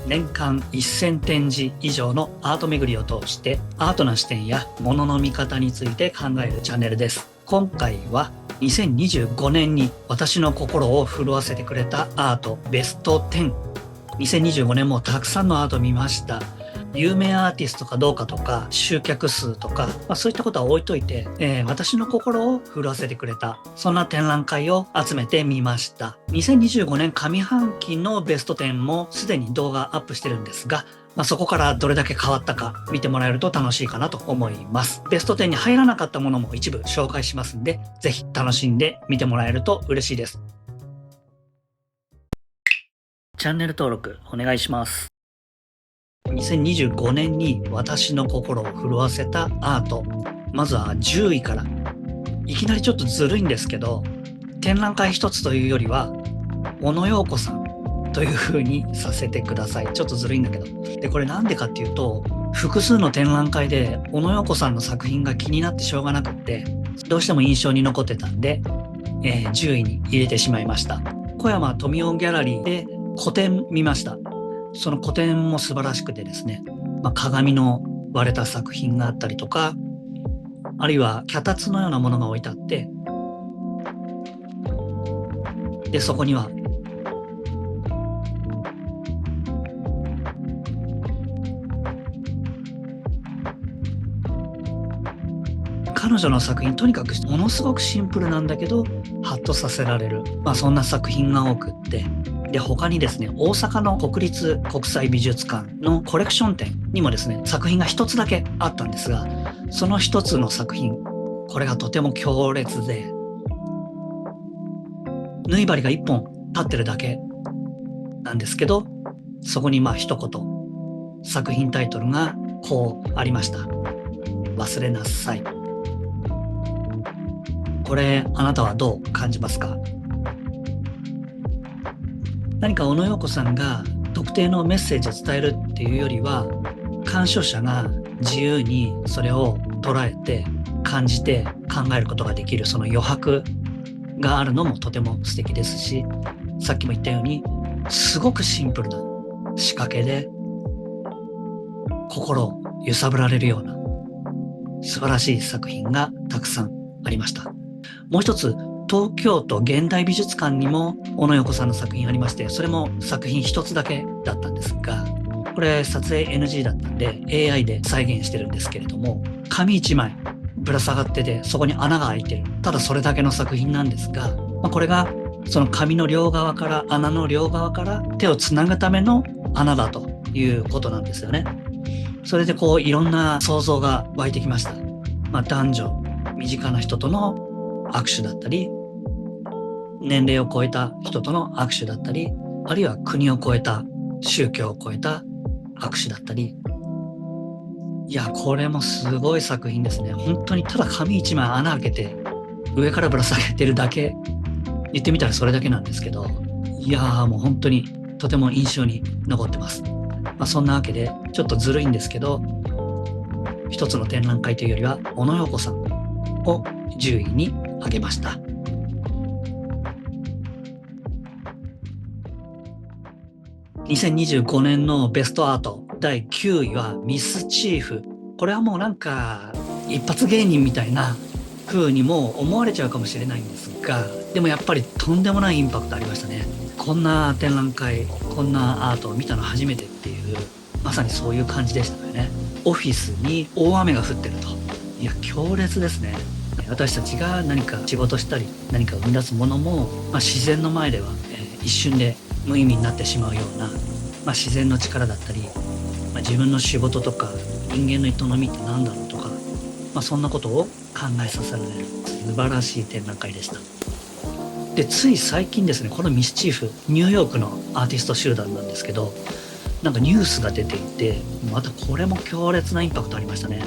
年間1000展示以上のアート巡りを通してアートな視点や物の見方について考えるチャンネルです。今回は2025年に私の心を震わせてくれたアートベスト10。2025年もたくさんのアートを見ました。有名アーティストかどうかとか集客数とか、そういったことは置いといて、私の心を震わせてくれたそんな展覧会を集めてみました。2025年上半期のベスト10もすでに動画アップしてるんですが、そこからどれだけ変わったか見てもらえると楽しいかなと思います。ベスト10に入らなかったものも一部紹介しますんで、ぜひ楽しんで見てもらえると嬉しいです。チャンネル登録お願いします。2025年に私の心を震わせたアート。まずは10位から。いきなりちょっとずるいんですけど、展覧会一つというよりは、小野洋子さんという風にさせてください。ちょっとずるいんだけど。で、これなんでかっていうと、複数の展覧会で小野洋子さんの作品が気になってしょうがなくって、どうしても印象に残ってたんで、10位に入れてしまいました。小山富雄ギャラリーで個展見ました。その個展も素晴らしくてですね、鏡の割れた作品があったりとか、あるいは脚立のようなものが置いてあって、で、そこには彼女の作品、とにかくものすごくシンプルなんだけどハッとさせられる、そんな作品が多くって、で他にですね、大阪の国立国際美術館のコレクション展にもですね、作品が一つだけあったんですが、その一つの作品、これがとても強烈で、縫い針が一本立ってるだけなんですけど、そこに一言、作品タイトルがこうありました。忘れなさい。これあなたはどう感じますか？何か小野洋子さんが特定のメッセージを伝えるっていうよりは、鑑賞者が自由にそれを捉えて感じて考えることができる、その余白があるのもとても素敵ですし、さっきも言ったようにすごくシンプルな仕掛けで心を揺さぶられるような素晴らしい作品がたくさんありました。もう一つ、東京都現代美術館にも小野洋子さんの作品ありまして、それも作品一つだけだったんですが、これ撮影 NG だったんで AI で再現してるんですけれども、紙一枚ぶら下がってて、そこに穴が開いてる、ただそれだけの作品なんですが、これがその紙の両側から、穴の両側から手をつなぐための穴だということなんですよね。それでいろんな想像が湧いてきました。男女、身近な人との握手だったり、年齢を超えた人との握手だったり、あるいは国を超えた、宗教を超えた握手だったり、いや、これもすごい作品ですね。本当にただ紙一枚穴開けて上からぶら下げてるだけ、言ってみたらそれだけなんですけど、いやー、もう本当にとても印象に残ってます。そんなわけでちょっとずるいんですけど、一つの展覧会というよりは小野洋子さんを10位に上げました。2025年のベストアート第9位はミスチーフ。これはもうなんか一発芸人みたいな風にも思われちゃうかもしれないんですが、でもやっぱりとんでもないインパクトありましたね。こんな展覧会、こんなアートを見たの初めてっていう、まさにそういう感じでしたよね。オフィスに大雨が降ってると。いや、強烈ですね。私たちが何か仕事したり何か生み出すものも、自然の前では、一瞬で無意味になってしまうような、自然の力だったり、自分の仕事とか人間の営みって何だろうとか、そんなことを考えさせられる素晴らしい展覧会でした。で、つい最近ですね、このミスチーフ、ニューヨークのアーティスト集団なんですけど、なんかニュースが出ていて、またこれも強烈なインパクトありましたね。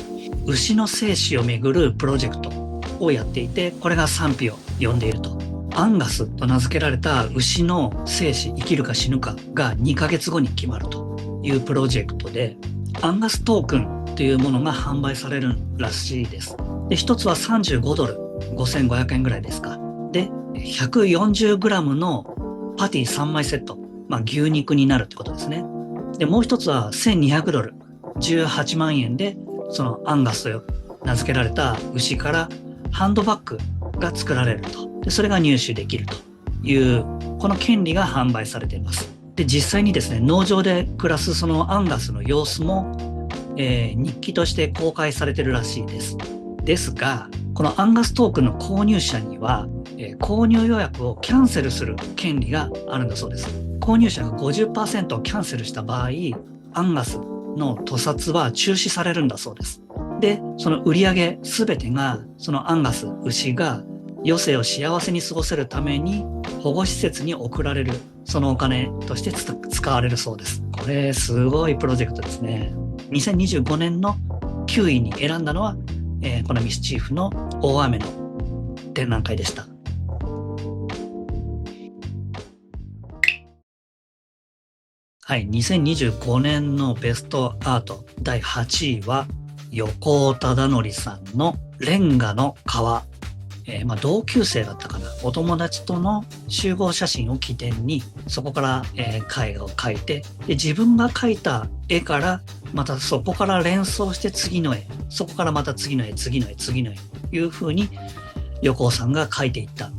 牛の生死をめぐるプロジェクトをやっていて、これが賛否を呼んでいると。アンガスと名付けられた牛の生死、生きるか死ぬかが2ヶ月後に決まるというプロジェクトで、アンガストークンというものが販売されるらしいです。で、一つは$35、5500円ぐらいですか。で、140g のパティ3枚セット、牛肉になるってことですね。で、もう一つは$1200、18万円で、そのアンガスと名付けられた牛からハンドバッグが作られると。で、それが入手できるという、この権利が販売されています。で、実際にですね、農場で暮らすそのアンガスの様子も、日記として公開されているらしいです。ですが、このアンガストークンの購入者には、購入予約をキャンセルする権利があるんだそうです。購入者が 50% キャンセルした場合、アンガスの屠殺は中止されるんだそうです。で、その売り上げすべてが、そのアンガス、牛が余生を幸せに過ごせるために保護施設に送られる、そのお金として使われるそうです。これ、すごいプロジェクトですね。2025年の9位に選んだのは、このミスチーフの大雨の展覧会でした。はい、2025年のベストアート第8位は横尾忠則さんのレンガの川。同級生だったかな、お友達との集合写真を起点にそこから、絵画を描いて、で自分が描いた絵からまたそこから連想して次の絵、そこからまた次の絵、次の絵、次の絵という風に横尾さんが描いていった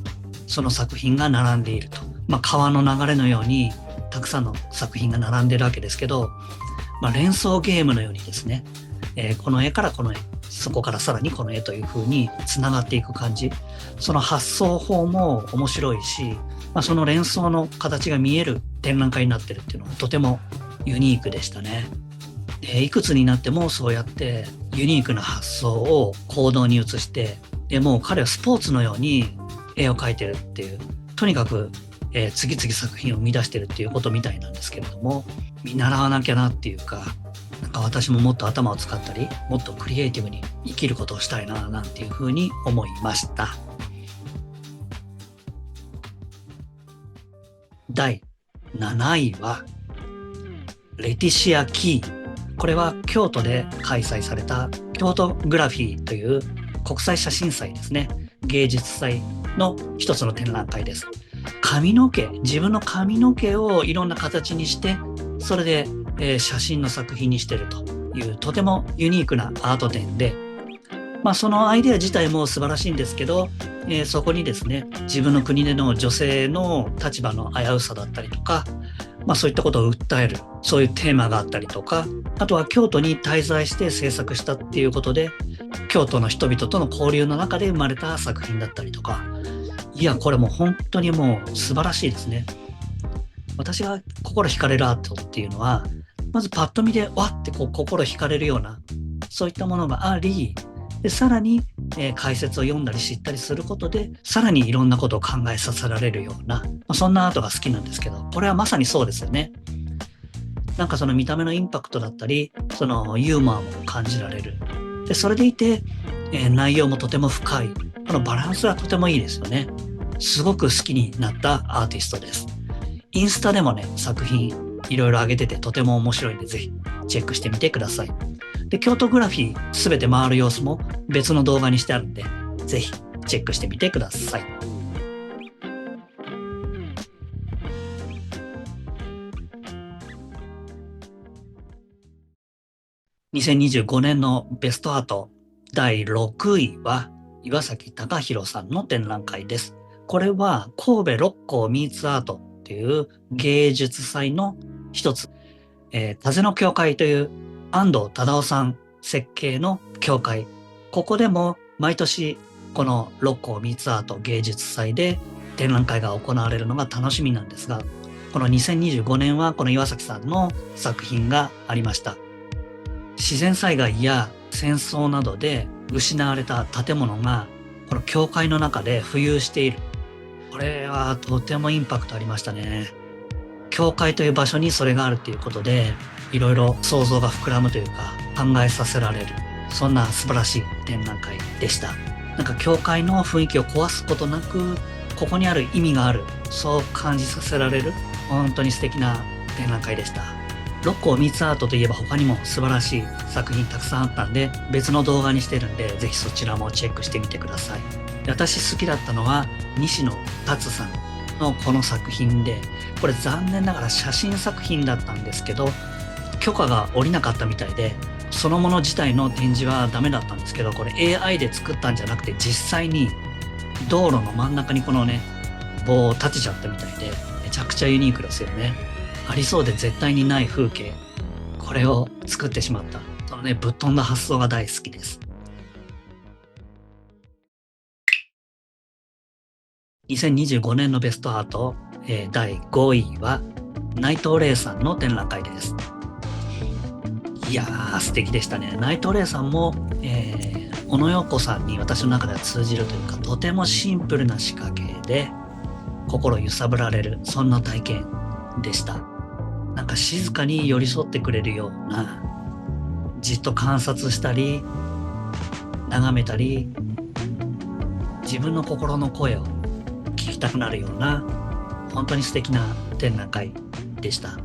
その作品が並んでいると。川の流れのようにたくさんの作品が並んでるわけですけど、連想ゲームのようにですね、この絵からこの絵、そこからさらにこの絵という風につながっていく感じ、その発想法も面白いし、その連想の形が見える展覧会になってるっていうのはとてもユニークでしたね。いくつになってもそうやってユニークな発想を行動に移して、でもう彼はスポーツのように絵を描いてるっていう、とにかく、次々作品を生み出してるっていうことみたいなんですけれども、見習わなきゃなっていうか、なんか私ももっと頭を使ったり、もっとクリエイティブに生きることをしたいななんていうふうに思いました。第7位はレティシア・キー。これは京都で開催された京都グラフィーという国際写真祭ですね。芸術祭の一つの展覧会です。髪の毛、自分の髪の毛をいろんな形にして、それで写真の作品にしてるというとてもユニークなアート展で、そのアイデア自体も素晴らしいんですけど、そこにですね、自分の国での女性の立場の危うさだったりとか、そういったことを訴える、そういうテーマがあったりとか、あとは京都に滞在して制作したっていうことで、京都の人々との交流の中で生まれた作品だったりとか、いや、これもう本当にもう素晴らしいですね。私が心惹かれるアートっていうのは、まずパッと見でわって心惹かれるような、そういったものがあり、でさらに、解説を読んだり知ったりすることで、さらにいろんなことを考えさせられるような、そんなアートが好きなんですけど、これはまさにそうですよね。なんかその見た目のインパクトだったり、そのユーモアも感じられる。でそれでいて、内容もとても深い。このバランスはとてもいいですよね。すごく好きになったアーティストです。インスタでもね、作品いろいろ上げててとても面白いんで、ぜひチェックしてみてください。で、京都グラフィーすべて回る様子も別の動画にしてあるんで、ぜひチェックしてみてください。2025年のベストアート第6位は岩崎貴弘さんの展覧会です。これは神戸六甲ミーツアートっていう芸術祭の一つ、風の教会という安藤忠雄さん設計の教会。ここでも毎年この六甲ミーツアート芸術祭で展覧会が行われるのが楽しみなんですが、この2025年はこの岩崎さんの作品がありました。自然災害や戦争などで失われた建物がこの教会の中で浮遊している。これはとてもインパクトありましたね。教会という場所にそれがあるっていうことで、いろいろ想像が膨らむというか考えさせられる、そんな素晴らしい展覧会でした。なんか教会の雰囲気を壊すことなく、ここにある意味がある、そう感じさせられる、本当に素敵な展覧会でした。六甲ミーツアートといえば他にも素晴らしい作品たくさんあったんで、別の動画にしてるんで、ぜひそちらもチェックしてみてください。私好きだったのは西野達さんのこの作品で、これ残念ながら写真作品だったんですけど、許可が下りなかったみたいで、そのもの自体の展示はダメだったんですけど、これ AI で作ったんじゃなくて実際に道路の真ん中にこのね、棒を立てちゃったみたいで、めちゃくちゃユニークですよね。ありそうで絶対にない風景。これを作ってしまった。そのね、ぶっ飛んだ発想が大好きです。2025年のベストアート、第5位は内藤玲さんの展覧会です。いやー、素敵でしたね。内藤玲さんも、小野洋子さんに私の中では通じるというか、とてもシンプルな仕掛けで心揺さぶられる、そんな体験でした。なんか静かに寄り添ってくれるような、じっと観察したり眺めたり、自分の心の声を聞きたくなるような、本当に素敵な展覧会でした。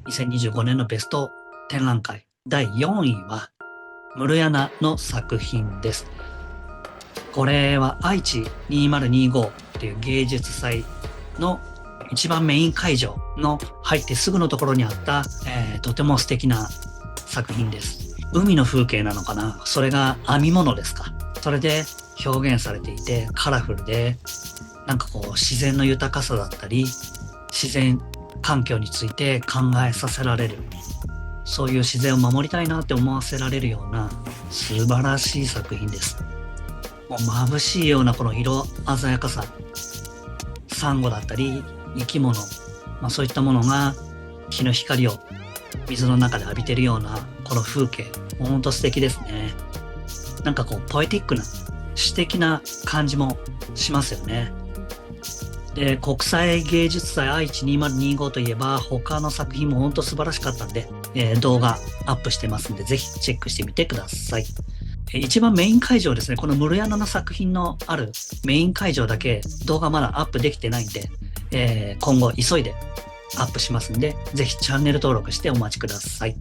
2025年のベスト展覧会第4位は室谷の作品です。これは愛知2025っていう芸術祭の一番メイン会場の入ってすぐのところにあった、とても素敵な作品です。海の風景なのかな、それが編み物ですか。それで表現されていてカラフルで、なんかこう自然の豊かさだったり自然環境について考えさせられる、そういう自然を守りたいなって思わせられるような素晴らしい作品です。もう眩しいようなこの色鮮やかさ、サンゴだったり生き物、そういったものが日の光を水の中で浴びてるようなこの風景、ほんと素敵ですね。なんかこうポエティックな詩的な感じもしますよね。で、国際芸術祭愛知2025といえば他の作品もほんと素晴らしかったんで、動画アップしてますんでぜひチェックしてみてください。一番メイン会場ですね、この室谷の作品のあるメイン会場だけ動画まだアップできてないんで、今後急いでアップしますんで、ぜひチャンネル登録してお待ちください。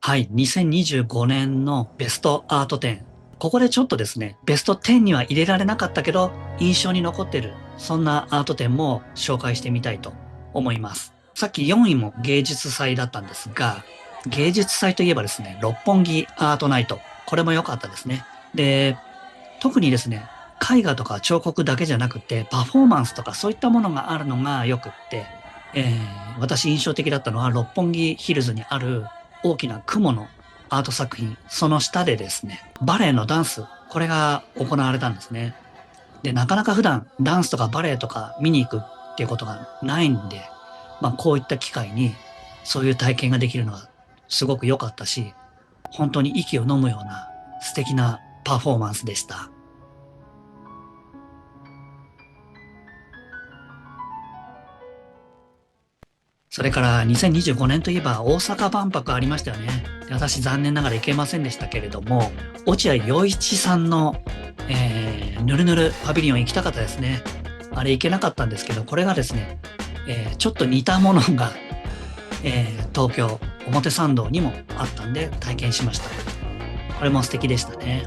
はい、2025年のベストアート展。ここでちょっとですね、ベスト10には入れられなかったけど、印象に残ってる、そんなアート展も紹介してみたいと思います。さっき4位も芸術祭だったんですが、芸術祭といえばですね、六本木アートナイト。これも良かったですね。で、特にですね、絵画とか彫刻だけじゃなくて、パフォーマンスとかそういったものがあるのが良くって、私印象的だったのは六本木ヒルズにある大きな雲のアート作品、その下でですね、バレエのダンス、これが行われたんですね。で、なかなか普段ダンスとかバレエとか見に行くっていうことがないんで、こういった機会にそういう体験ができるのはすごく良かったし、本当に息を飲むような素敵なパフォーマンスでした。それから2025年といえば大阪万博ありましたよね。で、私残念ながら行けませんでしたけれども、落合陽一さんの、ぬるぬるパビリオン行きたかったですね。あれ行けなかったんですけど、これがですね、ちょっと似たものが、東京表参道にもあったんで体験しました。これも素敵でしたね。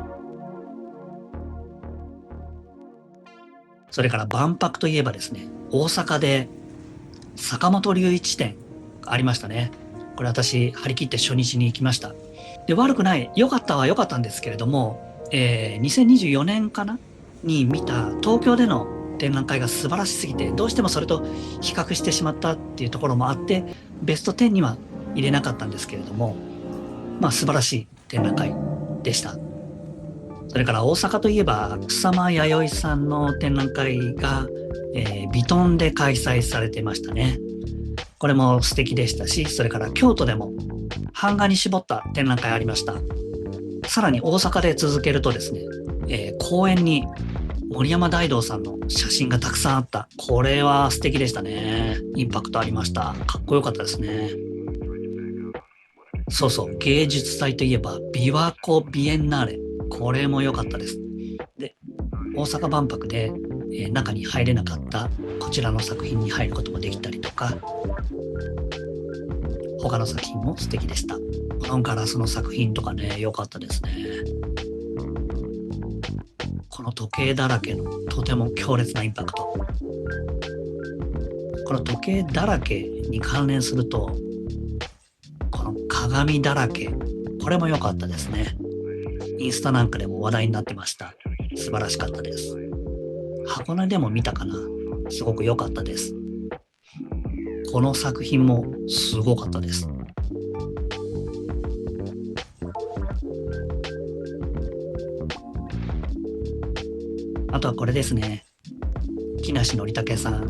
それから万博といえばですね、大阪で坂本龍一展ありましたね。これ私張り切って初日に行きました。で、悪くない、良かったは良かったんですけれども、2024年かなに見た東京での展覧会が素晴らしすぎて、どうしてもそれと比較してしまったっていうところもあって、ベスト10には入れなかったんですけれども、素晴らしい展覧会でした。それから大阪といえば草間彌生さんの展覧会が、ビトンで開催されてましたね。これも素敵でしたし、それから京都でも版画に絞った展覧会ありました。さらに大阪で続けるとですね、公園に森山大道さんの写真がたくさんあった。これは素敵でしたね。インパクトありました。かっこよかったですね。そうそう、芸術祭といえば琵琶湖ビエンナーレ。これも良かったです。で、大阪万博で、中に入れなかったこちらの作品に入ることもできたりとか、他の作品も素敵でした。ノンガラスの作品とかね、良かったですね。この時計だらけのとても強烈なインパクト。この時計だらけに関連すると、この鏡だらけ、これも良かったですね。インスタなんかでも話題になってました。素晴らしかったです。箱根でも見たかな。すごく良かったです。この作品もすごかったです。あとはこれですね。木梨憲武さん。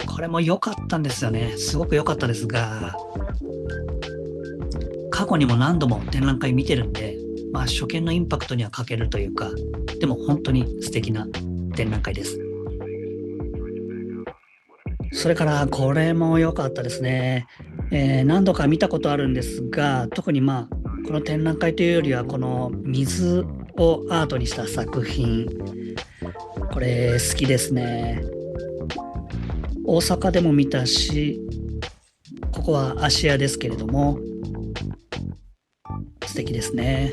これも良かったんですよね。すごく良かったですが、過去にも何度も展覧会見てるんで、初見のインパクトには欠けるというか、でも本当に素敵な展覧会です。それからこれも良かったですね。何度か見たことあるんですが、特にこの展覧会というよりはこの水をアートにした作品、これ好きですね。大阪でも見たし、ここは芦屋ですけれども、素敵ですね。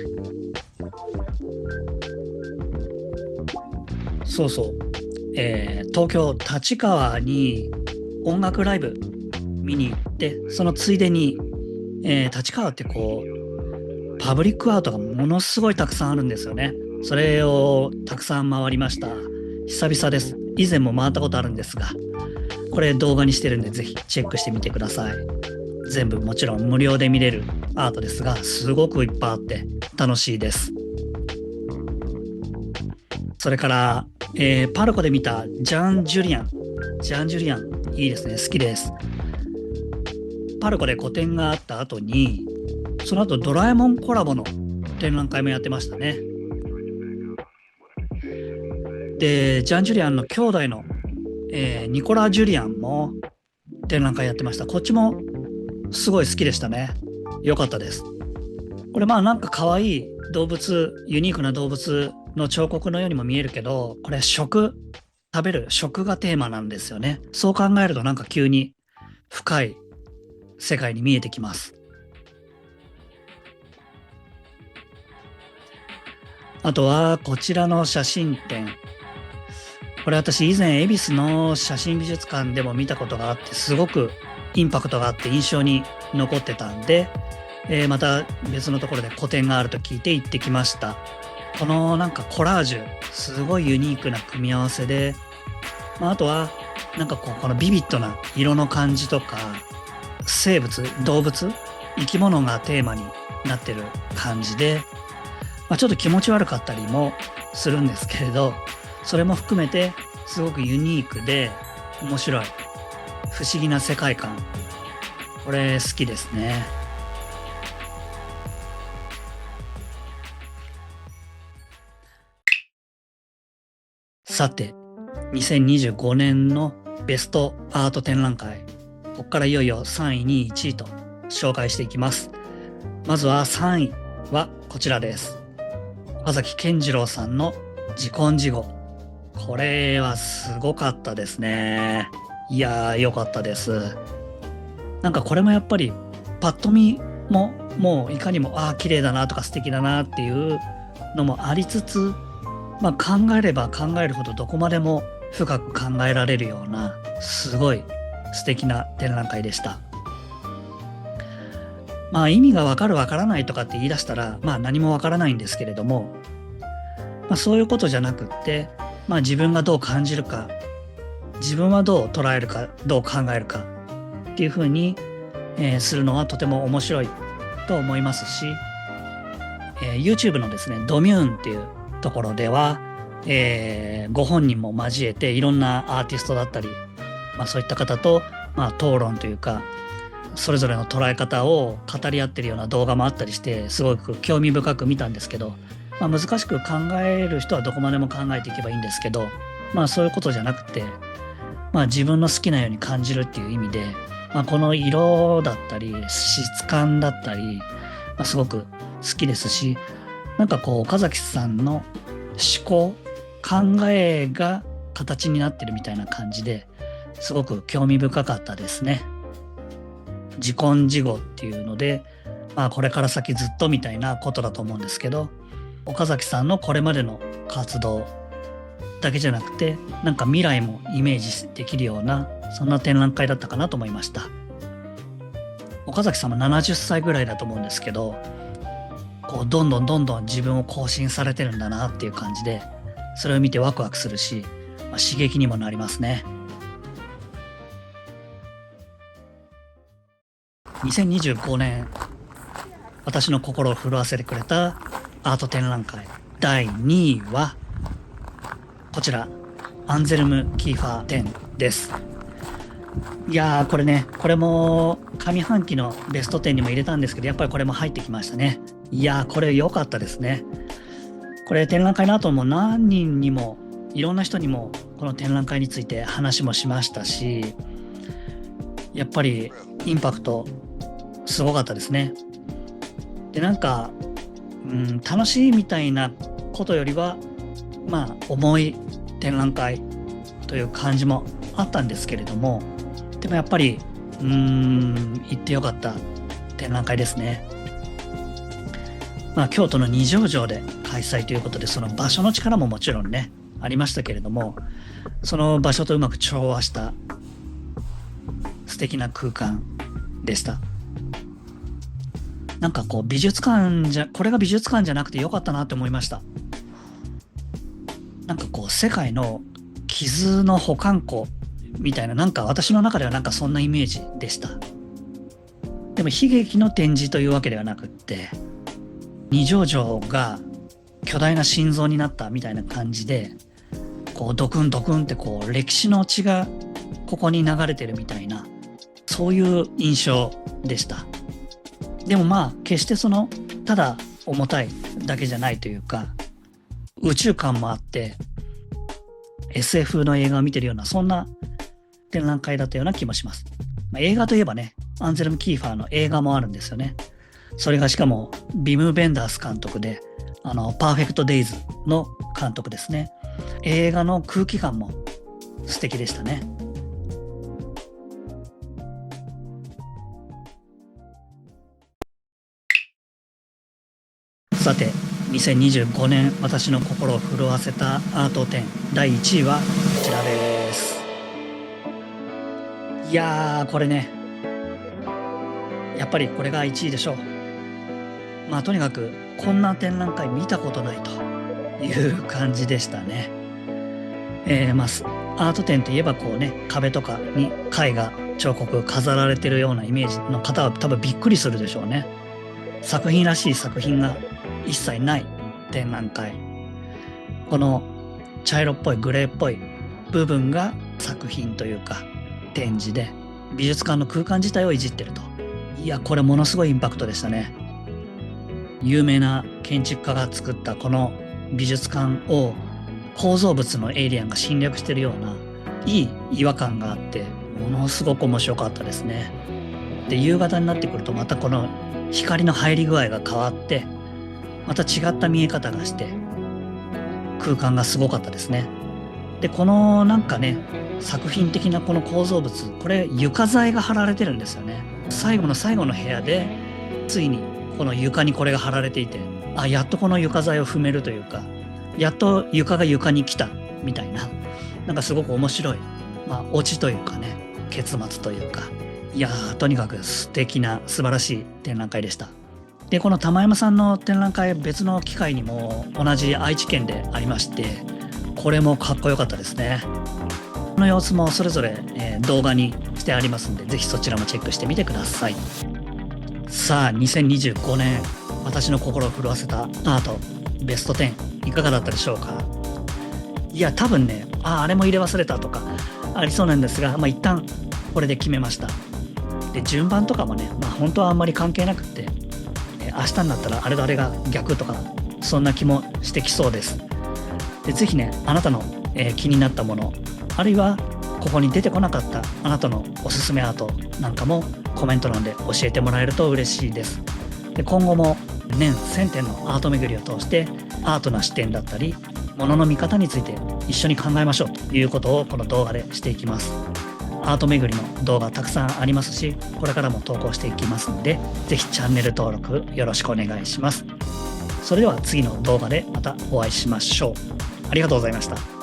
そうそう、東京立川に音楽ライブ見に行って、そのついでに、立川ってパブリックアートがものすごいたくさんあるんですよね。それをたくさん回りました。久々です。以前も回ったことあるんですが、これ動画にしてるんでぜひチェックしてみてください。全部もちろん無料で見れるアートですが、すごくいっぱいあって楽しいです。それから、パルコで見たジャン・ジュリアン。いいですね。好きです。パルコで個展があった後に、その後ドラえもんコラボの展覧会もやってましたね。で、ジャン・ジュリアンの兄弟の、ニコラ・ジュリアンも展覧会やってました。こっちもすごい好きでしたね。良かったです。これなんか可愛い動物、ユニークな動物の彫刻のようにも見えるけど、これ食べる食がテーマなんですよね。そう考えるとなんか急に深い世界に見えてきます。あとはこちらの写真展。これ私以前恵比寿の写真美術館でも見たことがあって、すごくインパクトがあって印象に残ってたんで、また別のところで個展があると聞いて行ってきました。このなんかコラージュ、すごいユニークな組み合わせで、あとはなんかこのビビッドな色の感じとか、生物、動物、生き物がテーマになってる感じで、ちょっと気持ち悪かったりもするんですけれど、それも含めてすごくユニークで面白い、不思議な世界観。これ好きですね。さて、2025年のベストアート展覧会。ここからいよいよ3位、2位、1位と紹介していきます。まずは3位はこちらです。岡崎健次郎さんの自婚事後。これはすごかったですね。いやー、良かったです。なんかこれもやっぱりパッと見ももういかにも綺麗だなとか素敵だなっていうのもありつつ、考えれば考えるほどどこまでも深く考えられるようなすごい素敵な展覧会でした。意味がわかるわからないとかって言い出したら何もわからないんですけれども、そういうことじゃなくって、自分がどう感じるか、自分はどう捉えるか、どう考えるかっていうふうに、するのはとても面白いと思いますし、YouTube のですねドミューンっていうところでは、ご本人も交えていろんなアーティストだったり、そういった方と、討論というかそれぞれの捉え方を語り合ってるような動画もあったりして、すごく興味深く見たんですけど、難しく考える人はどこまでも考えていけばいいんですけど、そういうことじゃなくて、自分の好きなように感じるっていう意味で、この色だったり質感だったり、すごく好きですし、なんか岡崎さんの思考、考えが形になってるみたいな感じですごく興味深かったですね。自婚事後っていうので、これから先ずっとみたいなことだと思うんですけど、岡崎さんのこれまでの活動、だけじゃなくて、なんか未来もイメージできるような、そんな展覧会だったかなと思いました。岡崎さんも70歳ぐらいだと思うんですけど、こうどんどん自分を更新されてるんだなっていう感じで、それを見てワクワクするし、刺激にもなりますね。2025年、私の心を震わせてくれたアート展覧会第2位はこちら、アンゼルム・キーファー展です。いやー、これね、これも上半期のベスト10にも入れたんですけど、やっぱりこれも入ってきましたね。いやー、これ良かったですね。これ展覧会の後も何人にも、いろんな人にもこの展覧会について話もしましたし、やっぱりインパクトすごかったですね。で、なんか、楽しいみたいなことよりは、重い展覧会という感じもあったんですけれども、でもやっぱり行ってよかった展覧会ですね。京都の二条城で開催ということで、その場所の力ももちろんねありましたけれども、その場所とうまく調和した素敵な空間でした。なんかこうこれが美術館じゃなくてよかったなって思いました。なんかこう世界の傷の保管庫みたいな、なんか私の中ではなんかそんなイメージでした。でも悲劇の展示というわけではなくって、二条城が巨大な心臓になったみたいな感じで、こうドクンドクンってこう歴史の血がここに流れてるみたいな、そういう印象でした。でも決してただ重たいだけじゃないというか、宇宙感もあって SF の映画を見てるような、そんな展覧会だったような気もします。映画といえばね、アンゼルム・キーファーの映画もあるんですよね。それがしかもビム・ベンダース監督で、パーフェクト・デイズの監督ですね。映画の空気感も素敵でしたね。さて、2025年私の心を震わせたアート展第1位はこちらです。いやー、これね、やっぱりこれが1位でしょう。とにかくこんな展覧会見たことないという感じでしたね。アート展といえばこうね、壁とかに絵画、彫刻飾られてるようなイメージの方は多分びっくりするでしょうね。作品らしい作品が一切ない展覧会。この茶色っぽいグレーっぽい部分が作品というか展示で、美術館の空間自体をいじってると。いや、これものすごいインパクトでしたね。有名な建築家が作ったこの美術館を構造物のエイリアンが侵略してるようないい違和感があって、ものすごく面白かったですね。で、夕方になってくるとまたこの光の入り具合が変わって、また違った見え方がして空間がすごかったですね。で、このなんかね、作品的なこの構造物、これ床材が貼られてるんですよね。最後の最後の部屋でついにこの床にこれが貼られていて、やっとこの床材を踏めるというか、やっと床が床に来たみたいな、なんかすごく面白い、オチというかね、結末というか、いやー、とにかく素敵な素晴らしい展覧会でした。で、この玉山さんの展覧会、別の機会にも同じ愛知県でありまして、これもかっこよかったですね。この様子もそれぞれ、動画にしてありますんで、ぜひそちらもチェックしてみてください。さあ、2025年私の心を震わせたアートベスト10いかがだったでしょうか。いや、多分ね、あれも入れ忘れたとかありそうなんですが、一旦これで決めました。で、順番とかもね、本当はあんまり関係なくって、明日になったらあれが逆とか、そんな気もしてきそうです。で、ぜひね、あなたの、気になったもの、あるいはここに出てこなかったあなたのおすすめアートなんかもコメント欄で教えてもらえると嬉しいです。で、今後も年1000点のアート巡りを通して、アートな視点だったり物の見方について一緒に考えましょうということをこの動画でしていきます。アート巡りの動画たくさんありますし、これからも投稿していきますので、ぜひチャンネル登録よろしくお願いします。それでは次の動画でまたお会いしましょう。ありがとうございました。